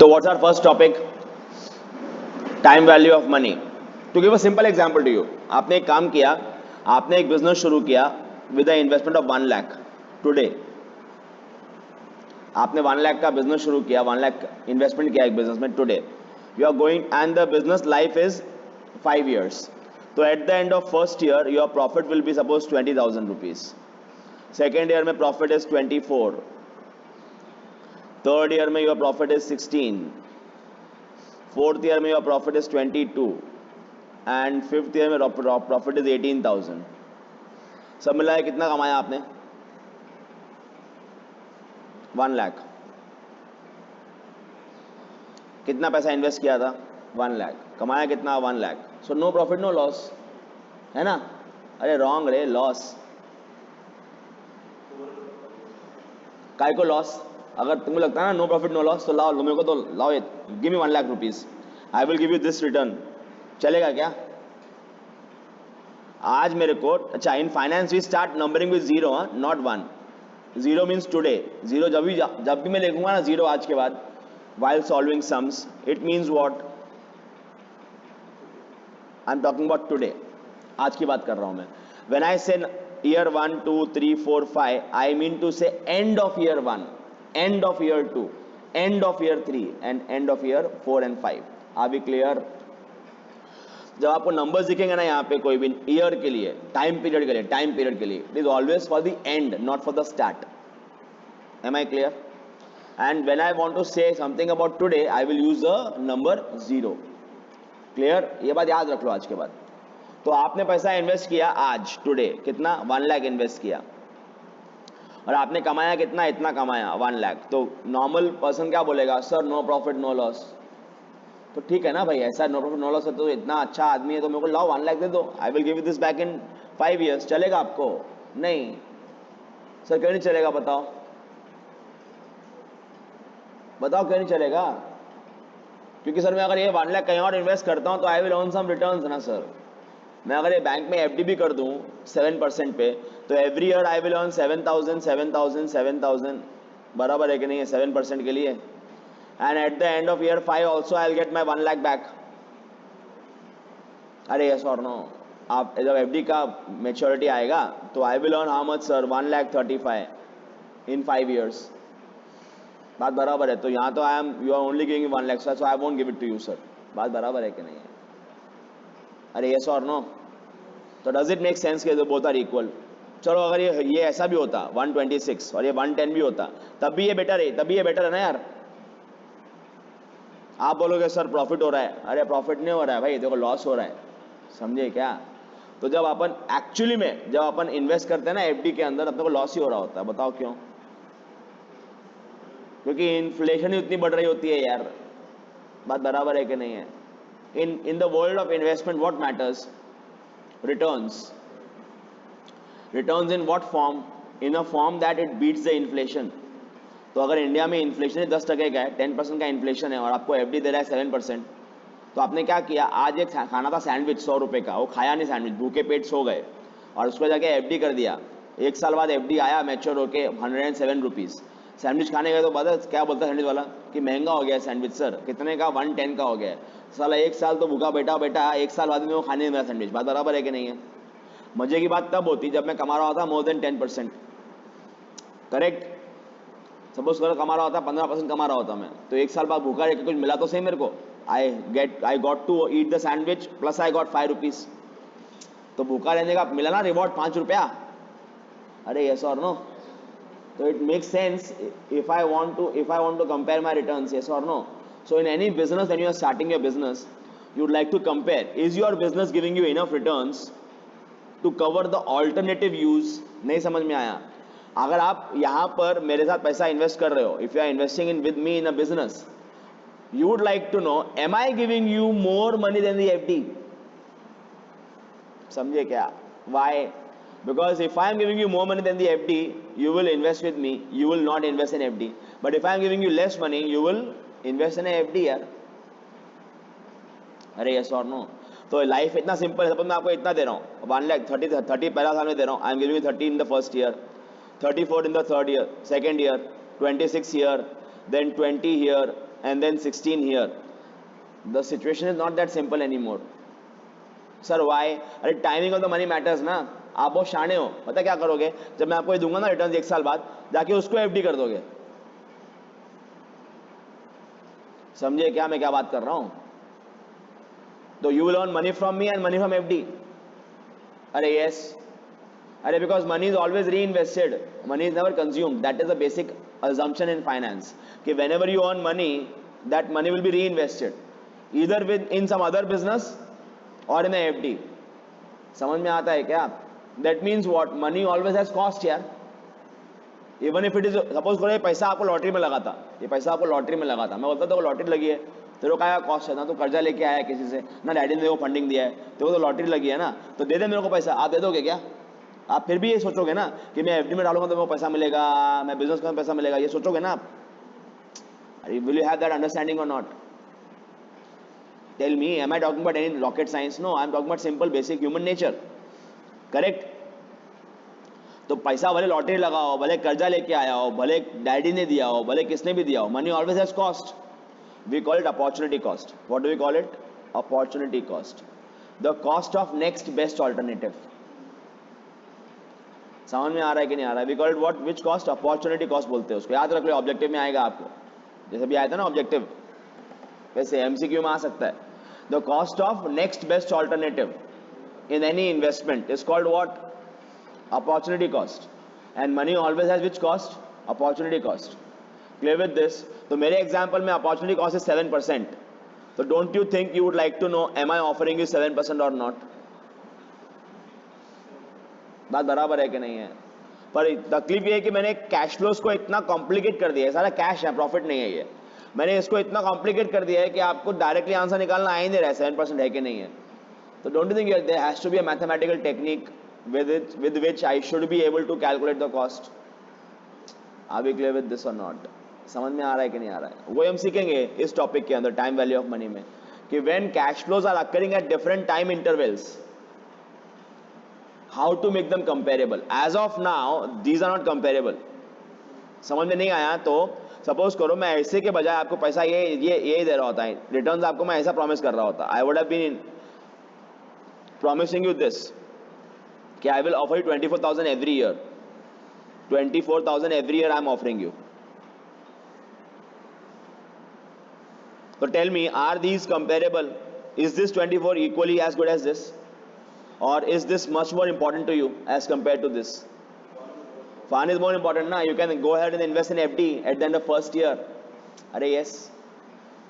So what's our first topic? Time value of money. To give a simple example to you, आपने एक काम किया, आपने एक बिजनेस शुरू किया with an investment of 1 lakh today. आपने 1 लाख का बिजनेस शुरू किया, 1 लाख इन्वेस्टमेंट किया एक बिजनेस में today. You are going and the business life is 5 years. तो at the end of first year your profit will be suppose 20,000 rupees. Second year में profit is 24. Third year में your profit is 16. Fourth year में your profit is 22 and fifth year में profit is 18,000. सब मिला है कितना कमाया आपने? 1 लाख. कितना पैसा इन्वेस्ट किया था? 1 लाख. कमाया कितना? 1 lakh. So no profit no loss, है ना? अरे रॉन्ग रे, लॉस. काय को लॉस? अगर तुमको लगता है ना नो प्रॉफिट नो लॉस, तो लाओ मेरे को, तो लाओ, give me 1 lakh rupees, I will give you this return. चलेगा क्या? आज मेरे को, अच्छा, in finance we start numbering with 0, not 1. 0 means today. 0 जब भी मैं लिखूंगा ना 0 आज के बाद, while solving sums, it means what? I'm talking about today. आज की बात कर रहा हूं मैं. When I say year 1, 2, 3, 4, 5, I mean to say end of year 1, end of year 2, end of year 3 and end of year 4 and 5. Are we clear? जब आपको numbers दिखेंगे ना यहाँ पे कोई भी ईयर के लिए, टाइम पीरियड के लिए, टाइम पीरियड के लिए, it is always for the end, not for the start. Am I clear? And when I want to say something about today, I will use the number 0. Clear? ये बात याद रख लो आज के बाद. तो आपने पैसा इन्वेस्ट किया आज टुडे, कितना? 1 लाख इन्वेस्ट किया, और आपने कमाया कितना? इतना कमाया, 1 लाख. तो नॉर्मल पर्सन क्या बोलेगा? Sir no profit no loss. तो ठीक है ना भाई, ऐसा नो प्रॉफिट नो लॉस है तो इतना अच्छा आदमी है तो मेरे को लाओ 1 लाख दे दो, आई will give you this back in 5 years. चलेगा आपको? नहीं सर. क्यों नहीं चलेगा? बताओ बताओ क्यों नहीं चलेगा? क्योंकि सर मैं अगर ये 1 लाख कहीं और इन्वेस्ट करता हूं तो I will earn some returns ना सर. मैं अगर ये बैंक में एफडी भी कर दूं 7% पे, तो every year I will earn 7,000 7,000 7,000. बराबर है कि नहीं है? 7% के लिए. And at the end of year 5 also I will get my 1 lakh back. अरे यस और नो? आप जब एफडी का मेच्योरिटी आएगा तो I will earn how much sir? 1,35,000 in 5 years. बात बराबर है? तो यहाँ तो I am, you are only giving 1 lakh, so I won't give it to you sir. बात बराबर है कि नहीं है? अरे यस और नो? तो डज इट मेक सेंस कि बोथ आर इक्वल? चलो अगर ये ऐसा भी होता 126 और ये 110 भी होता, तब भी ये बेटर है, तब भी ये बेटर है ना यार. आप बोलोगे सर प्रॉफिट हो रहा है. अरे प्रॉफिट नहीं हो रहा है भाई, देखो लॉस हो रहा है. समझे क्या? तो जब अपन एक्चुअली में जब अपन इन्वेस्ट करते हैं ना एफडी के अंदर, अपने को लॉस ही हो रहा होता है. बताओ क्यों? क्योंकि इन्फ्लेशन ही उतनी बढ़ रही होती है यार. बात बराबर है कि नहीं है? In the world of investment what matters? Returns. Returns in what form? In a form that it beats the inflation. तो अगर इंडिया में इन्फ्लेशन 10% का है, 10% का इन्फ्लेशन है, और आपको एफडी दे रहा है 7%, तो आपने क्या किया? आज एक खाना था सैंडविच 100 रुपए का, वो खाया नहीं सैंडविच, भूखे पेट सो गए, और उसको जाके एफडी कर दिया. 1 साल बाद एफडी आया मैच्योर होके 107 रुपीज. सैंडविच खाने गए तो पता क्या बोलता सैंडविच वाला? कि महंगा हो गया सैंडविच सर. कितने का? 110 का हो गया. साला 1 साल तो भूखा बैठा बैठा, 1 साल बाद में वो खाने में सैंडविच. बात बराबर है कि नहीं है? मजे की बात तब होती जब मैं कमा रहा था मोर देन 10%. करेक्ट? सपोज करो कमा रहा होता 15% कमा रहा होता मैं, तो 1 साल बाद भूखा रह के कुछ मिला तो सही मेरे को. I got to eat the sandwich plus I got 5 rupees. तो भूखा रहने का मिला ना रिवॉर्ड 5 रुपया. अरे यस और no? So it makes sense if I want to compare my returns, yes or no? So in any business, when you are starting your business, you would like to compare, is your business giving you enough returns to cover the alternative use? नहीं समझ में आया? अगर आप यहाँ पर मेरे साथ पैसा इन्वेस्ट कर रहे हो, if you are investing in with me in a business, you would like to know, am I giving you more money than the FD? समझे क्या? Why? Because if I am giving you more money than the FD, you will invest with me, you will not invest in FD. But if I am giving you less money, you will invest in a FD यार. अरे yes or no? तो life इतना simple है. मैं आपको इतना दे रहा हूँ 1 लाख 30 पहला साल में दे रहा हूँ. I am giving you 30 in the first year, 34 in the third year, second year, 26 here, then 20 here, and then 16 here. The situation is not that simple anymore. Sir, why? अरे timing of the money matters ना. आप बहुत शाणे हो. पता क्या करोगे? जब मैं आपको ये दूंगा ना रिटर्न 1 साल बाद, जाके उसको एफडी कर दोगे. समझे क्या मैं क्या बात कर रहा हूं? तो you will earn money from me and money from FD. अरे यस. अरे बिकॉज मनी इज ऑलवेज री invested, money is never consumed. That is a basic assumption in finance कि whenever you earn money, that money will be reinvested either in some other business or in a FD. समझ में आता है क्या? That means what? Money always has cost यार. Even if it is, suppose करो ये पैसा आपको लॉटरी में लगा था, ये पैसा आपको लॉटरी में लगा था, मैं बोलता था लॉटरी लगी है, तेरे को क्या कॉस्ट है? ना तो कर्जा लेके आया है किसी से, ना डैडी ने वो फंडिंग दिया है, तेरे को तो लॉटरी लगी है ना, तो दे दे मेरे को पैसा. आप दे दोगे क्या? आप फिर भी ये सोचोगे ना कि मैं एफडी में डालूंगा तो मेरे को पैसा मिलेगा, मैं बिजनेस में पैसा मिलेगा, ये सोचोगे ना आप? Will you have that understanding or not? Tell me, am I talking about any rocket science? No, I am talking about simple basic human nature. Correct? तो पैसा भले लॉटरी लगा हो, भले कर्जा लेके आया हो, भले डैडी ने दिया हो, भले किसने भी दिया हो, money always has cost. We call it opportunity cost. What do we call it? Opportunity cost. The cost of next best alternative. समझ में आ रहा है कि नहीं आ रहा है? We call it what? Which cost? Opportunity cost बोलते हैं उसको. याद रख लो, ऑब्जेक्टिव में आएगा आपको, जैसे भी आया था ना ऑब्जेक्टिव, वैसे एमसीक्यू में आ सकता है. The cost of next best alternative in any investment is called what? Opportunity cost. And money always has which cost? Opportunity cost. Clear with this? तो मेरे एग्जाम्पल में अपॉर्चुनिटी कॉस्ट इज 7%. तो don't you think you would like to know am I offering you 7% और not? बात बराबर है कि नहीं है? पर तकलीफ ये है कि मैंने कैश फ्लोस को इतना कॉम्प्लिकेट कर दिया है. सारा कैश है, प्रॉफिट नहीं है ये. मैंने इसको इतना कॉम्प्लिकेट कर दिया है कि आपको डायरेक्टली आंसर निकालना आ ही नहीं रहा है 7% है कि नहीं है. तो don't you think there has to be a mathematical technique with which I should be able to calculate the cost? Are we clear with this or not? समझ में आ रहा है कि नहीं आ रहा है? वो हम सीखेंगे इस टॉपिक के अंदर, टाइम वैल्यू ऑफ मनी में, कि when cash flows are occurring at different time intervals, how to make them comparable. As of now, these are not comparable. समझ में नहीं आया तो सपोज करो मैं ऐसे के बजाय आपको पैसा ये दे रहा होता है, रिटर्न्स आपको मैं ऐसा प्रॉमिस कर रहा होता, I would have been promising you this कि I will offer you 24,000 every year. 24,000 every year I am offering you. So tell me, are these comparable? Is this 24 equally as good as this? Or is this much more important to you as compared to this? Fun is more important ना. You can go ahead and invest in FD at the end of first year. अरे yes.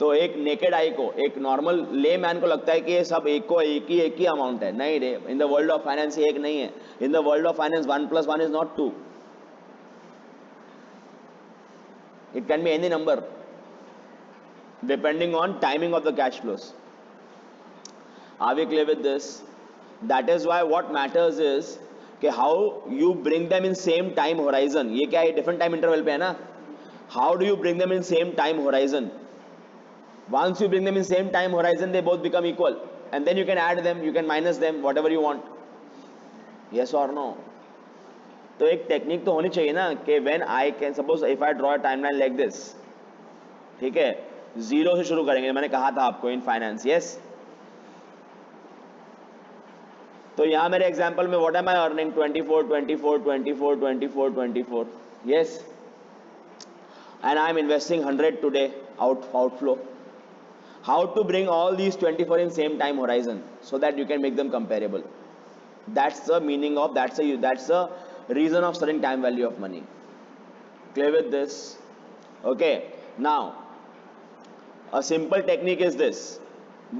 तो एक naked eye को, एक normal ले man को लगता है कि ये सब एक ही अमाउंट है. नहीं रे, इन द वर्ल्ड ऑफ फाइनेंस एक नहीं है. In the world of finance 1 + 1 is not 2. It can be any number depending on timing of the cash flows. Are we clear with this? That is why what matters is कि how you bring them in same time horizon. ये क्या है? different time interval पे है ना. How do you bring them in same time horizon? Once you bring them in same time horizon, they both become equal, and then you can add them, you can minus them, whatever you want. Yes or no? तो एक technique तो होनी चाहिए ना कि when I can suppose if I draw a timeline like this, ठीक है, zero से शुरू करेंगे, मैंने कहा था आपको इन फाइनेंस. यस. तो यहां मेरे एग्जांपल में what am I earning? 24 24 24 24 24. Yes. And I am investing 100 today outflow. How to bring all these 24 in same time horizon so that you can make them comparable? That's the meaning of, that's the reason of studying time value of money. Clear with this? Okay. Now a simple technique is this,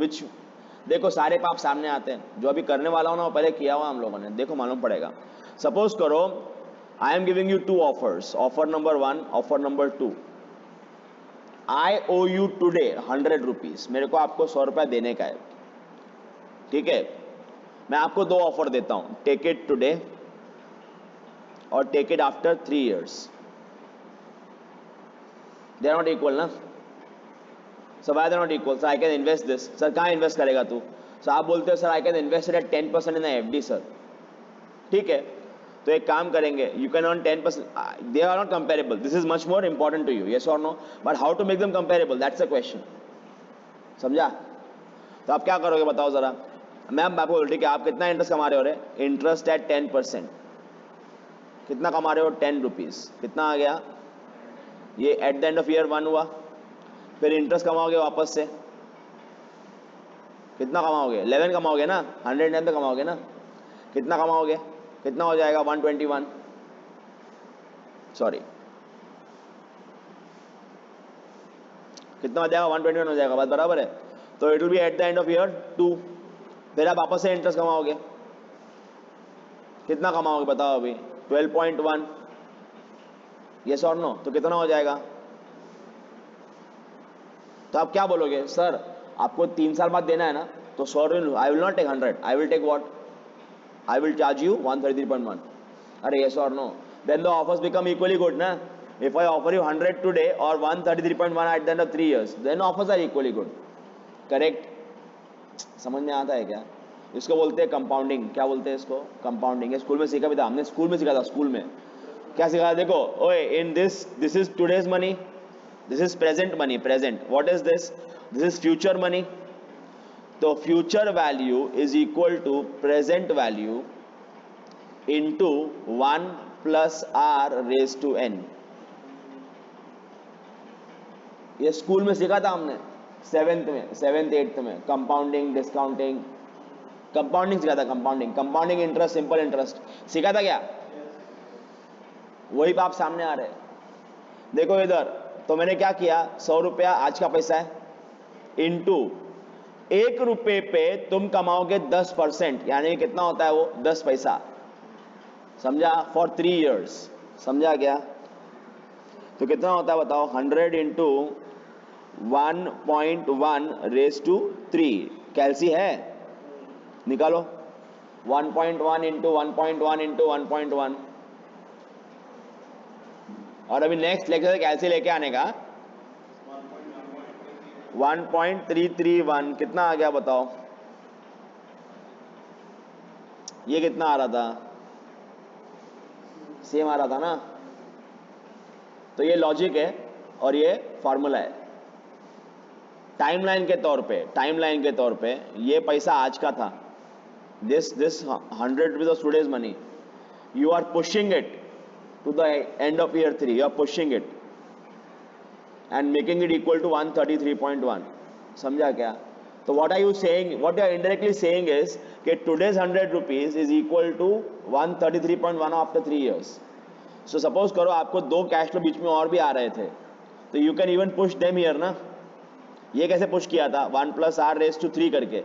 which देखो सारे पाप सामने आते हैं. जो अभी करने वाला हूं ना वो पहले किया हुआ हम लोगों ने, देखो मालूम पड़ेगा. सपोज करो I am giving you 2 offers. Offer number 1, offer number 2. I owe you today 100 rupees. मेरे को आपको 100 रुपया देने का है. ठीक है, मैं आपको 2 ऑफर देता हूं, take it today or take it after 3 years. They are not equal ना. So why they are not equal? Sir I can invest this. Sir कहाँ इन्वेस्ट करेगा तू? सर आप बोलते हो sir I can invest at 10% in FD. Sir ठीक है, तो एक काम करेंगे, you can earn 10%, they are not comparable, this is much more important to you, yes और no, but how to make them comparable, that's a question, समझा? तो आप क्या करोगे बताओ जरा? मैम आपको ठीक है, आप कितना इंटरेस्ट कमा रहे हो? रे इंटरेस्ट एट 10%, कितना कमा रहे हो? 10 रुपीज, कितना आ गया ये? Eight the end of year 1 हुआ, फिर इंटरेस्ट कमाओगे वापस से, कितना कमाओगे? 11 कमाओगे ना, 110 पे कमाओगे ना, कितना कमाओगे? कितना हो जाएगा? 121, सॉरी कितना हो जाएगा? 121 हो जाएगा, बात बराबर है? तो it will be eight the end of year 2, फिर आप वापस से इंटरेस्ट कमाओगे, कितना कमाओगे बताओ अभी? 12.1, यस और नो? तो कितना हो जाएगा? तो आप क्या बोलोगे? सर आपको 3 साल बाद देना है ना, तो sorry I will not take 100, I will take what? I will charge you 133.1. अरे यस और no? Then the offers become equally good ना. If I offer you 100 today or 133.1 at the end of 3 years, then offers are equally good, correct? समझ में आता है क्या? इसको बोलते हैं कंपाउंडिंग. क्या बोलते हैं इसको? कंपाउंडिंग. स्कूल में सीखा भी था हमने, स्कूल में सीखा था. स्कूल में क्या सीखा? देखो ओए, in this is today's money, this is present money. Present. What is this? This is future money. तो future value is equal to present value into 1 plus r raise to n. ये school में सीखा था हमने, 7th 8th में. Compounding, discounting, compounding सीखा था. Compounding, compounding interest, simple interest सीखा था क्या? वही बात सामने आ रहे हैं. देखो इधर, तो मैंने क्या किया? 100 रुपया आज का पैसा है, इंटू 1 रुपये पे तुम कमाओगे 10%, यानी कितना होता है वो? 10 पैसा. समझा? For 3 years. समझा क्या? तो कितना होता है बताओ? 100 इंटू 1.1 रेज टू 3. कैलसी है? निकालो. 1.1 इंटू 1.1 इंटू 1.1. और अभी नेक्स्ट लेक्चर से कैलसी लेके आने का. 1.331 कितना आ गया बताओ? ये कितना आ रहा था? सेम आ रहा था ना? तो ये लॉजिक है और ये फॉर्मूला है. टाइमलाइन के तौर पे, टाइमलाइन के तौर पे ये पैसा आज का था. This 100 rupees of today's money, you are pushing it to the end of year 3, you are pushing it and making it equal to 133.1. समझा क्या? तो what are you saying? What you are indirectly saying is कि today's 100 rupees is equal to 133.1 after 3 years. So suppose करो आपको 2 cash flow बीच में और भी आ रहे थे, तो you can even push them here ना. ये कैसे पुश किया था? 1 प्लस आर रेस टू 3 करके.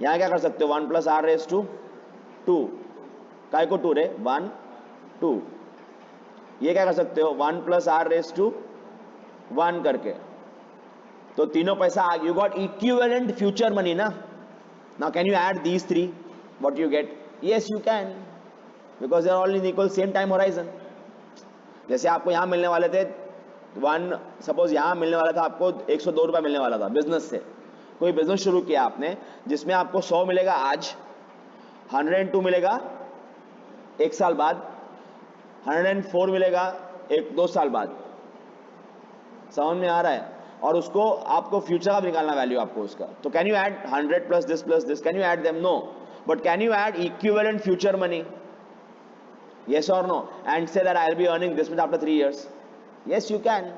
यहाँ क्या कर सकते हो? 1 प्लस आर रेस टू 2. काय को 2 रे? 1 2. ये क्या कर सकते हो? 1 प्लस आर रेस टू 1 करके. तो तीनों पैसा आ गया. You got equivalent future money ना. Now can you add these 3? What you get? Yes you can, because they are all in equal same time horizon. जैसे आपको यहां मिलने वाले थे 1, सपोज यहां मिलने वाला था आपको 102 रुपया मिलने वाला था बिजनेस से. कोई बिजनेस शुरू किया आपने जिसमें आपको 100 मिलेगा आज, 102 मिलेगा 1 साल बाद, 104 मिलेगा 2 साल बाद. समझ में आ रहा है? और उसको आपको फ्यूचर का निकालना वैल्यू आपको उसका. तो can you add 100 plus this, can you add them? No. But can you add equivalent future money? yes or no? And say that I'll be earning this much after 3 years? Yes, you can.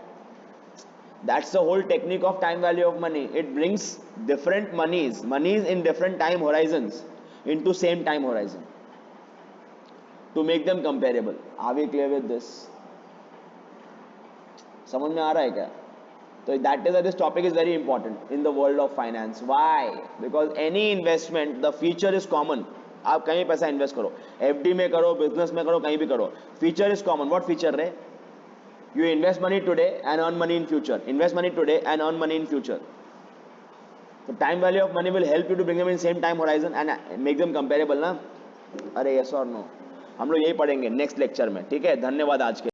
That's the whole technique of time value of money. It brings different monies in different time horizons into same time horizon to make them comparable. Are we clear with this? समझ में आ रहा है क्या? So that is why this topic is very important in the world of finance. Why? Because any investment, the feature is common. आप कहीं पैसा invest करो, FD में करो, बिजनेस में करो, कहीं भी करो, feature is common. What feature रे? You invest money today and earn money in future. Invest money today and earn money in future. तो time value of money will help you to bring them in same time horizon and make them comparable ना. अरे yes और no? हम लोग यही पढ़ेंगे next lecture में. ठीक है, धन्यवाद आज के